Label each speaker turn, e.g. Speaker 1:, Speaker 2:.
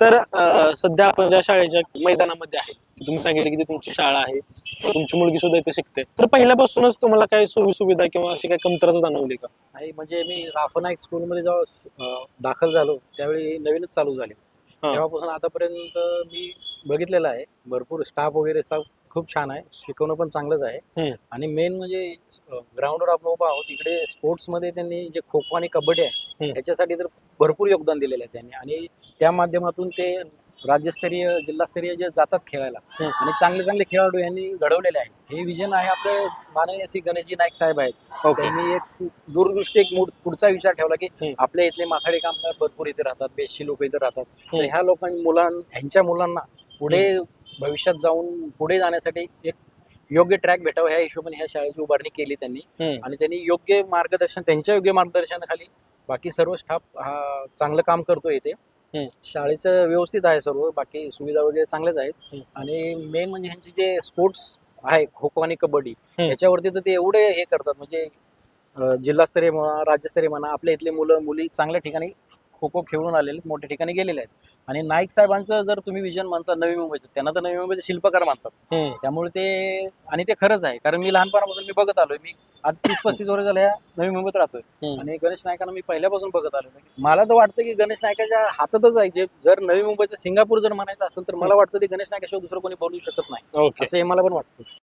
Speaker 1: तर सध्या आपण ज्या शाळेच्या मैदानामध्ये आहे, तुम्ही सांगितलं की ती तुमची शाळा आहे, तुमची मुलगी सुद्धा इथे शिकते, तर पहिल्यापासूनच तुम्हाला काही सोयी सुविधा किंवा अशी काही कमतरता जाणवली का?
Speaker 2: नाही म्हणजे मी राफनाईक स्कूलमध्ये जेव्हा दाखल झालो त्यावेळी नवीनच चालू झाली.
Speaker 1: हा.
Speaker 2: तेव्हापासून आतापर्यंत मी बघितलेलं आहे. भरपूर स्टाफ वगैरे सब खूप छान आहे. शिकवणं पण चांगलंच आहे.
Speaker 1: हम्म.
Speaker 2: आणि मेन म्हणजे ग्राउंडवर आपण उभा आहोत इकडे स्पोर्ट्समध्ये त्यांनी जे खो खो आणि कबड्डी आहे याच्यासाठी तर भरपूर योगदान दिलेलं आहे त्यांनी आणि त्या माध्यमातून ते राज्यस्तरीय जिल्हास्तरीय जे जातात खेळायला आणि चांगले चांगले खेळाडू यांनी घडवलेले आहेत. हे विजन आहे आपले माननीय श्री गणेशजी नाईक साहेब आहेत.
Speaker 1: ओके.
Speaker 2: त्यांनी एक दूरदृष्टी एक पुढचा विचार ठेवला की
Speaker 1: हम्म.
Speaker 2: आपल्या इथले माथाडी कामगार भरपूर इथे राहतात, बेशी लोक इथे राहतात. तर ह्या ह्यांच्या मुलांना पुढे भविष्यात जाऊन पुढे जाण्यासाठी एक योग्य ट्रॅक भेटावं ह्या हिशोबाने ह्या शाळेची उभारणी केली त्यांनी. आणि त्यांनी योग्य मार्गदर्शन त्यांच्या योग्य मार्गदर्शनाखाली बाकी सर्व स्टाफ हा चांगलं काम करतो इथे. शाळेचं व्यवस्थित आहे सर्व, बाकी सुविधा वगैरे चांगल्याच आहेत. आणि मेन म्हणजे ह्यांचे जे स्पोर्ट्स आहे खो खो आणि कबड्डी याच्यावरती तर ते एवढे हे करतात म्हणजे जिल्हास्तरीय म्हणा राज्यस्तरीय म्हणा आपल्या इथले मुलं मुली चांगल्या ठिकाणी खो खो खेळून आलेले मोठ्या ठिकाणी गेलेले आहेत. आणि नाईक साहेबांचं जर तुम्ही विजन म्हणता नवी मुंबईचं, त्यांना तर नवी मुंबईचे शिल्पकार मानतात. त्यामुळे ते आणि ते खरंच आहे, कारण मी लहानपणापासून मी बघत आलोय. मी आज 30-35 वर्ष झाल्या नवी मुंबईत राहतोय आणि गणेश नायकांना मी पहिल्यापासून बघत आलोय. मला तर वाटतं की गणेश नायकाच्या हातातच आहे. जे जर नवी मुंबईचं सिंगापूर जर म्हणायचं असेल तर मला वाटतं ते गणेश नायकाशिवाय दुसरं कोणी बोलू शकत नाही,
Speaker 1: ओके.
Speaker 2: असं हे मला पण वाटतं.